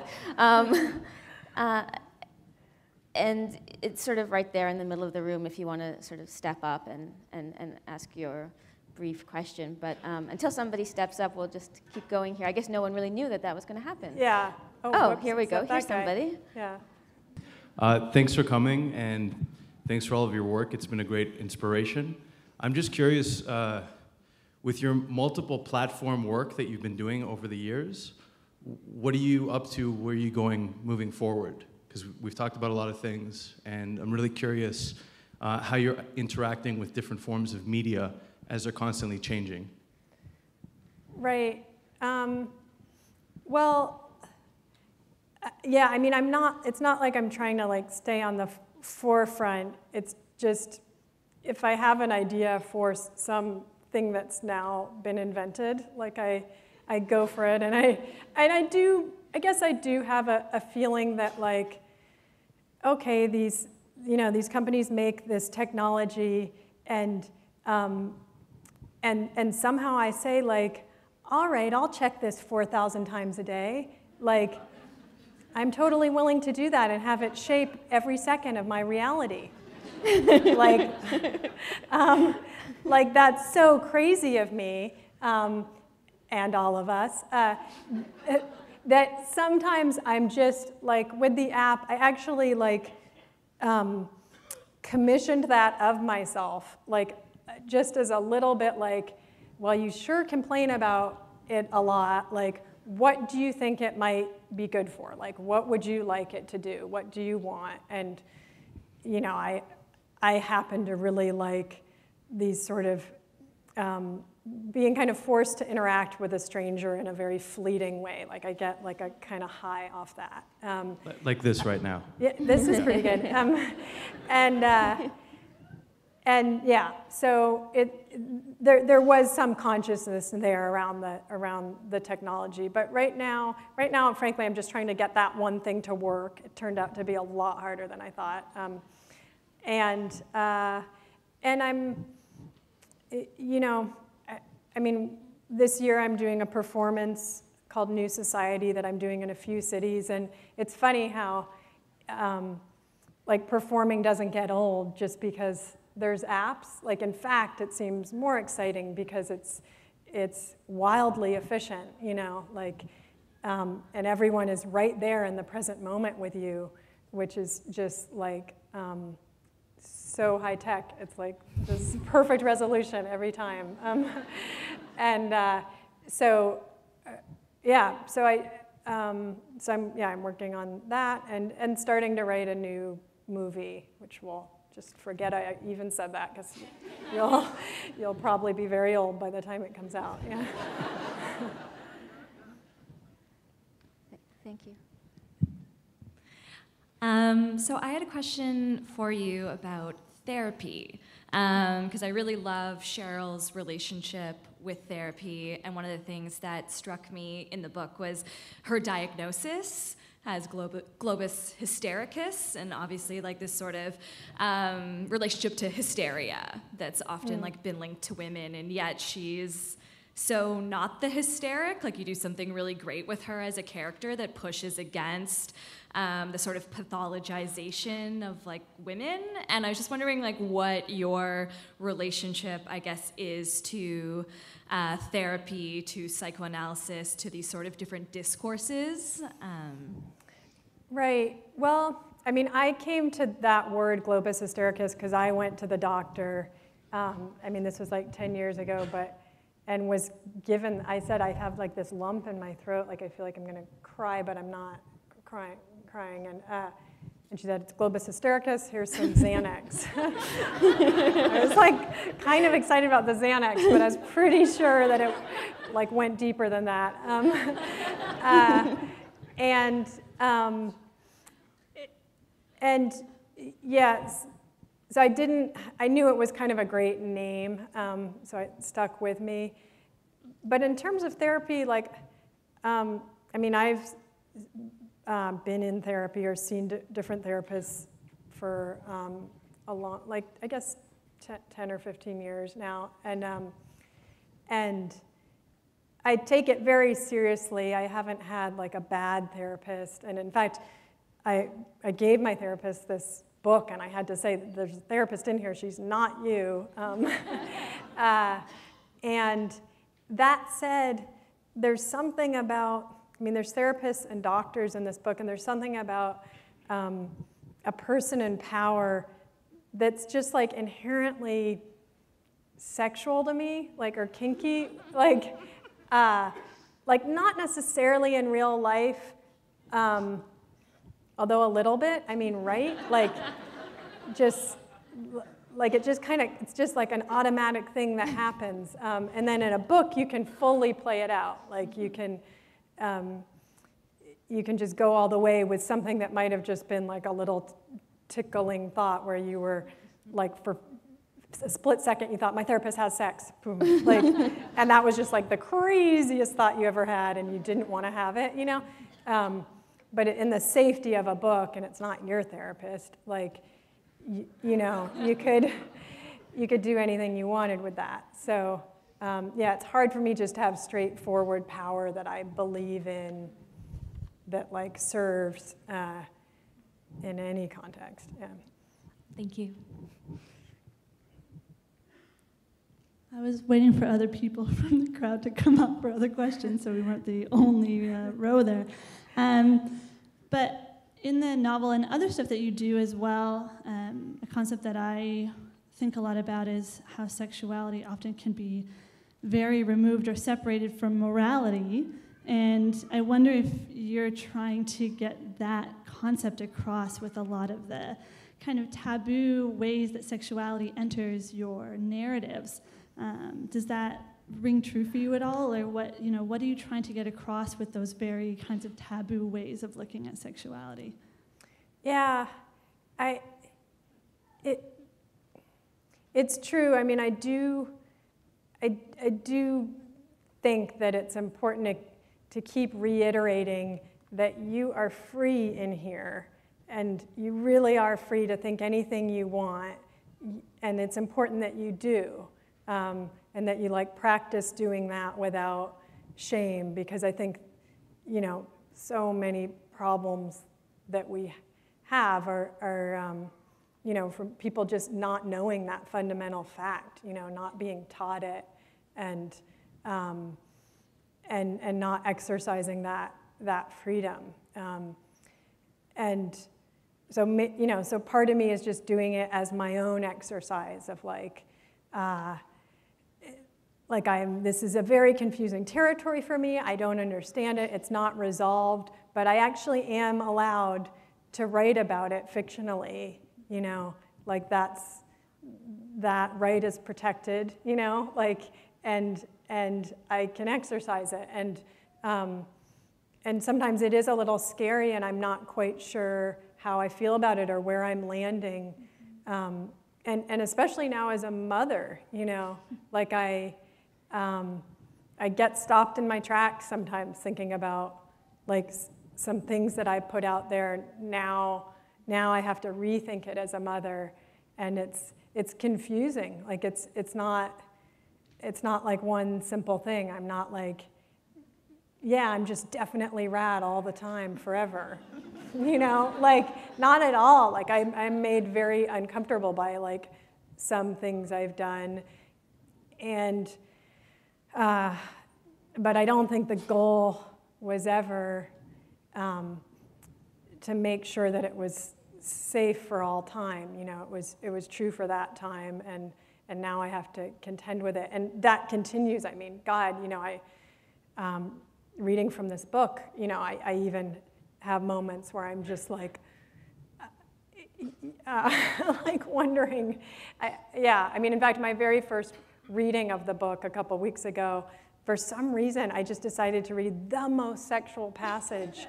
And it's sort of right there in the middle of the room if you want to sort of step up and ask your brief question. But until somebody steps up, we'll just keep going here. I guess no one really knew that was going to happen. Yeah. Whoops, here we go. Here's somebody. Yeah. Thanks for coming, and thanks for all of your work. It's been a great inspiration. I'm just curious, with your multiple platform work that you've been doing over the years, what are you up to? Where are you going moving forward? Because we've talked about a lot of things, and I'm really curious how you're interacting with different forms of media as they're constantly changing. Right. Yeah, it's not like I'm trying to, like, stay on the forefront. It's just, if I have an idea for something that's now been invented, like I I go for it, and I guess I do have a feeling that, like, okay, these companies make this technology, and somehow I say, like, all right, I'll check this 4,000 times a day. Like, I'm totally willing to do that and have it shape every second of my reality. Like, like, that's so crazy of me, and all of us, that sometimes I'm just, like, with the app, I actually, like, commissioned that of myself, like, just as a little bit, like, well, you sure complain about it a lot, like, what do you think it might be good for? Like, what would you like it to do? What do you want? And, you know, I happen to really like these sort of being kind of forced to interact with a stranger in a very fleeting way. Like, I get, like, a kind of high off that. Like this right now. Yeah, this is pretty good. And yeah, so there was some consciousness there around the technology. But right now, frankly, I'm just trying to get that one thing to work. It turned out to be a lot harder than I thought. And I'm, you know, I mean, this year I'm doing a performance called New Society that I'm doing in a few cities, and it's funny how, like, performing doesn't get old just because there's apps. Like, in fact, it seems more exciting because it's wildly efficient, you know, like, and everyone is right there in the present moment with you, which is just, like, so high tech. It's like this perfect resolution every time. So I'm working on that and starting to write a new movie, which will just forget I even said that, because you'll probably be very old by the time it comes out. Yeah. Thank you. So I had a question for you about therapy, because I really love Cheryl's relationship with therapy, and one of the things that struck me in the book was her diagnosis as globus hystericus, and obviously, like, this sort of relationship to hysteria that's often like been linked to women, and yet she's so not the hysteric. Like, you do something really great with her as a character that pushes against the sort of pathologization of, like, women. And I was just wondering, like, what your relationship, I guess, is to therapy, to psychoanalysis, to these sort of different discourses. Right. Well, I mean, I came to that word, globus hystericus, because I went to the doctor. I mean, this was like 10 years ago, and was given, I said, I have, like, this lump in my throat, like, I feel like I'm going to cry, but I'm not crying. And she said, it's globus hystericus, here's some Xanax. I was, like, kind of excited about the Xanax, but I was pretty sure that it, like, went deeper than that. And yes, so I knew it was kind of a great name, so it stuck with me. But in terms of therapy, like, I mean, I've been in therapy or seen different therapists for a long, like, I guess 10 or 15 years now. And I take it very seriously. I haven't had, like, a bad therapist. And in fact, I gave my therapist this book, and I had to say, there's a therapist in here, she's not you. And that said, there's something about, I mean, there's therapists and doctors in this book, and there's something about a person in power that's just, like, inherently sexual to me, like, or kinky, like not necessarily in real life, although a little bit, I mean, right? Like, just, like, it just kind of, it's just like an automatic thing that happens. And then in a book, you can fully play it out. Like, you can just go all the way with something that might have just been, like, a little tickling thought where you were, like, for a split second you thought, my therapist has sex, boom, like, and that was just like the craziest thought you ever had, and you didn't want to have it, you know? But in the safety of a book, and it's not your therapist, like, you know, you could do anything you wanted with that. So yeah, it's hard for me just to have straightforward power that I believe in, that like serves in any context. Yeah. Thank you. I was waiting for other people from the crowd to come up for other questions, so we weren't the only row there. But in the novel and other stuff that you do as well, a concept that I think a lot about is how sexuality often can be very removed or separated from morality. And I wonder if you're trying to get that concept across with a lot of the kind of taboo ways that sexuality enters your narratives. Does that ring true for you at all, or what are you trying to get across with those very kinds of taboo ways of looking at sexuality? Yeah, it's true. I mean, I do think that it's important to keep reiterating that you are free in here, and you really are free to think anything you want, and it's important that you do. And that you like practice doing that without shame, because I think, you know, so many problems that we have are you know, from people just not knowing that fundamental fact, you know, not being taught it, and not exercising that freedom. And so, you know, so part of me is just doing it as my own exercise of like this is a very confusing territory for me. I don't understand it. It's not resolved, but I actually am allowed to write about it fictionally, you know, like that right is protected, you know, like, and I can exercise it. And sometimes it is a little scary, and I'm not quite sure how I feel about it or where I'm landing. And especially now as a mother, you know, like I get stopped in my tracks sometimes thinking about like some things that I put out there. Now I have to rethink it as a mother, and it's confusing. Like it's not like one simple thing. I'm not like, yeah, I'm just definitely rad all the time forever. You know, like not at all. Like I'm made very uncomfortable by like some things I've done, and but I don't think the goal was ever to make sure that it was safe for all time. You know, it was true for that time, and now I have to contend with it, and that continues. I mean, God, you know, reading from this book, you know, I even have moments where I'm just like, like wondering. I mean, in fact, my very first reading of the book a couple weeks ago, for some reason, I just decided to read the most sexual passage.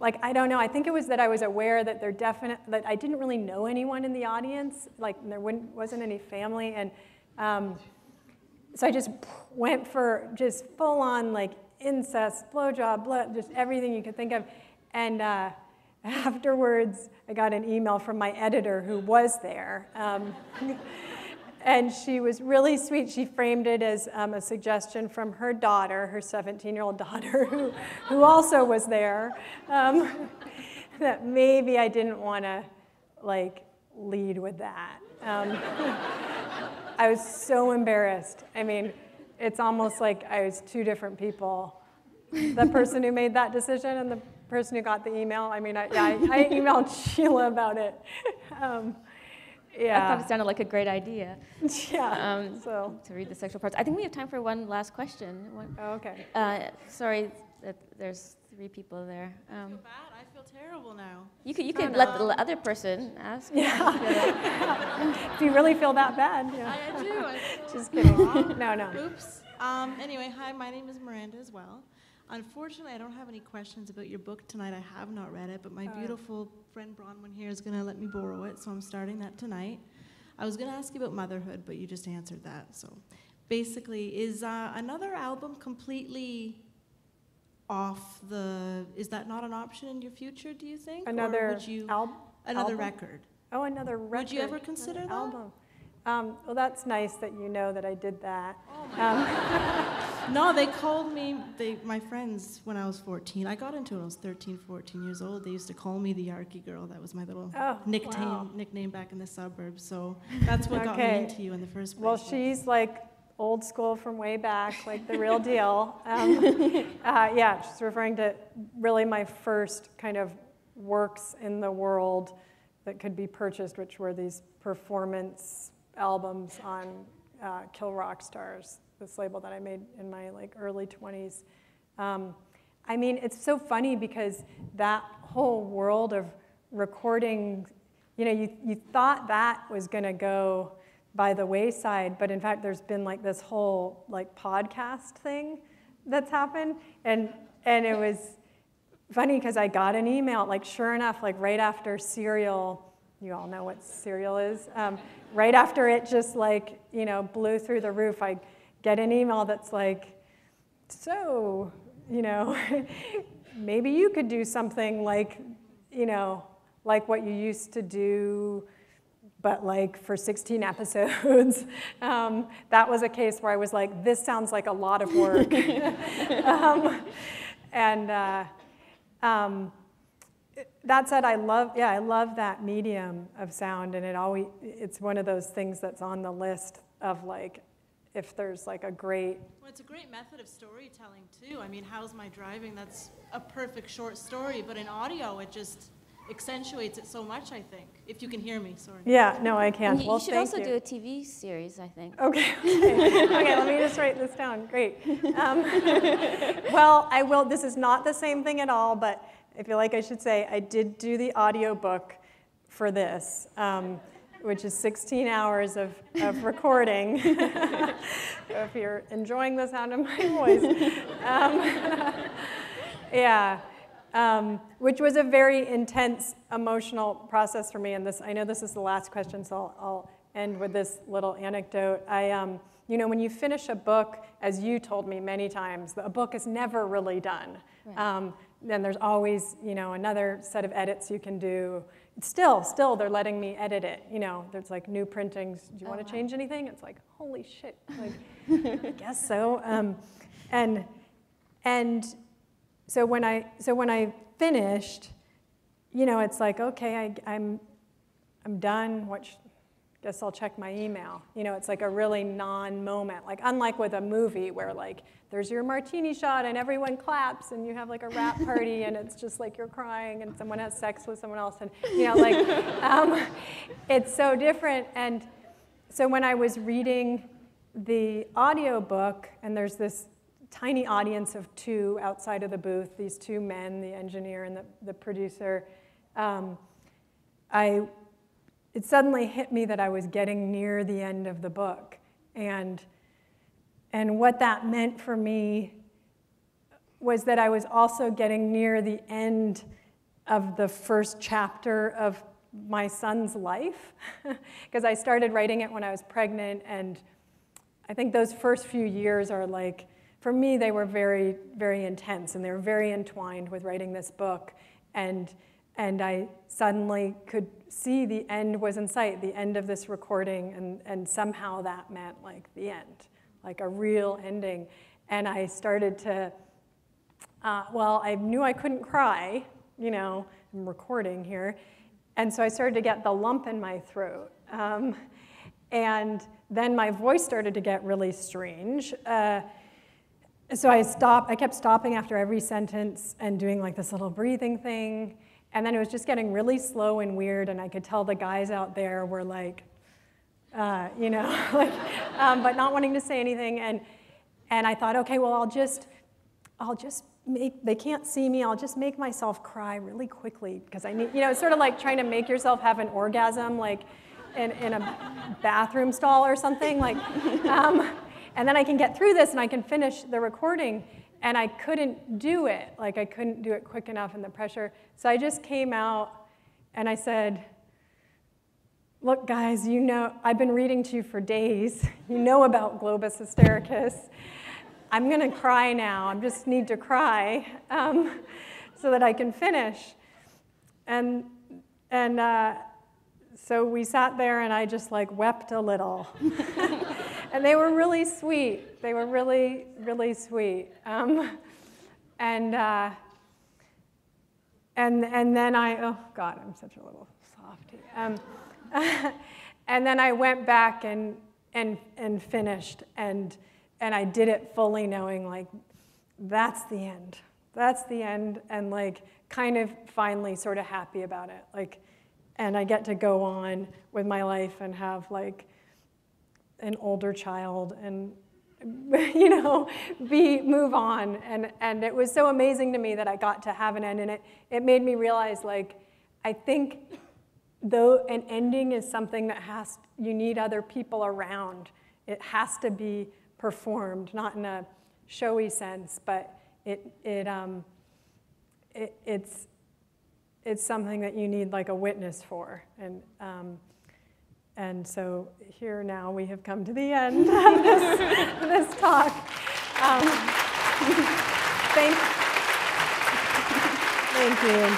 Like, I don't know, I think it was that I was aware that that I didn't really know anyone in the audience, like there wasn't any family, and so I just went for just full-on like incest, blowjob, blood, just everything you could think of. And afterwards, I got an email from my editor who was there. And she was really sweet. She framed it as a suggestion from her daughter, her 17-year-old daughter, who also was there, that maybe I didn't want to like lead with that. I was so embarrassed. I mean, it's almost like I was two different people. The person who made that decision and the person who got the email. I mean, I emailed Sheila about it. I thought it sounded like a great idea. Yeah. To read the sexual parts. I think we have time for one last question. Oh, okay. Sorry, there's 3 people there. I feel bad. I feel terrible now. You could let the other person ask. Yeah. Do you really feel that bad? Yeah. I do. Just kidding. No. Oops. Anyway, hi, my name is Miranda as well. Unfortunately, I don't have any questions about your book tonight. I have not read it, but my beautiful friend Bronwyn here is going to let me borrow it, so I'm starting that tonight. I was going to ask you about motherhood, but you just answered that. So basically, is another album completely off the, is that not an option in your future, do you think? Another Another record. Oh, another record. Would you ever consider that? Album. Well, that's nice that you know that I did that. Oh my No, they called me, my friends, when I was 14. I got into it when I was 13, 14 years old. They used to call me the Yarky Girl. That was my little nickname back in the suburbs. So that's what got me into you in the first place. Well, she's like old school from way back, like the real deal. Yeah, she's referring to really my first kind of works in the world that could be purchased, which were these performance albums on Kill Rock Stars, this label that I made in my like early 20s. I mean, it's so funny because that whole world of recording, you know, you thought that was going to go by the wayside, but in fact, there's been like this whole like podcast thing that's happened, and it was funny because I got an email, like sure enough, like right after Serial, you all know what Serial is, right after it just like, you know, blew through the roof, I get an email that's like, so, you know, maybe you could do something like, you know, like what you used to do, but like for 16 episodes. That was a case where I was like, this sounds like a lot of work. That said, I love that medium of sound, and it's one of those things that's on the list of like, if there's like a great... Well, it's a great method of storytelling too. I mean, How's My Driving? That's a perfect short story, but in audio, it just accentuates it so much, I think. If you can hear me, sorry. Yeah, no, I can't. You should also do a TV series, I think. Okay, let me just write this down. Great. Well, I will. This is not the same thing at all, but I feel like I should say I did do the audiobook for this, which is 16 hours of recording. If you're enjoying the sound of my voice. Yeah. Which was a very intense emotional process for me. And I know this is the last question, so I'll end with this little anecdote. You know, when you finish a book, as you told me many times, a book is never really done. Right. Then there's always, you know, another set of edits you can do. Still, they're letting me edit it. You know, there's like new printings. Do you want to change anything? It's like, holy shit. Like, I guess so. And so when I finished, you know, it's like, okay, I'm done. Guess I'll check my email. You know, it's like a really non-moment. Like unlike with a movie where like there's your martini shot and everyone claps and you have like a wrap party and it's just like you're crying and someone has sex with someone else and you know like it's so different. And so when I was reading the audiobook, and there's this tiny audience of two outside of the booth, these two men, the engineer and the producer, it suddenly hit me that I was getting near the end of the book. And what that meant for me was that I was also getting near the end of the first chapter of my son's life. Because I started writing it when I was pregnant, and I think those first few years are like, for me, they were very, very intense, and they were very entwined with writing this book. And I suddenly could see the end was in sight, the end of this recording, and somehow that meant like the end, like a real ending. And I started to, I knew I couldn't cry, you know, I'm recording here. And so I started to get the lump in my throat. And then my voice started to get really strange. So I kept stopping after every sentence and doing like this little breathing thing. And then it was just getting really slow and weird, and I could tell the guys out there were like, you know, like, but not wanting to say anything. And I thought, okay, well, I'll just they can't see me, I'll just make myself cry really quickly, because I need, you know, it's sort of like trying to make yourself have an orgasm, like in a bathroom stall or something, like, and then I can get through this and I can finish the recording. And I couldn't do it. Like, I couldn't do it quick enough in the pressure. So I just came out and I said, look, guys, you know, I've been reading to you for days. You know about globus hystericus. I'm going to cry now. I just need to cry so that I can finish. And so we sat there, and I just like wept a little. And they were really sweet. They were really, really sweet. And then oh God, I'm such a little softie. And then I went back and finished, and I did it fully knowing, like, that's the end. That's the end, and like kind of finally sort of happy about it. Like, and I get to go on with my life and have like an older child and, you know, move on. And it was so amazing to me that I got to have an end, and it made me realize, like, I think though an ending is something that you need other people around. It has to be performed, not in a showy sense, but it's something that you need like a witness for. And so here now we have come to the end of this talk. Thank you.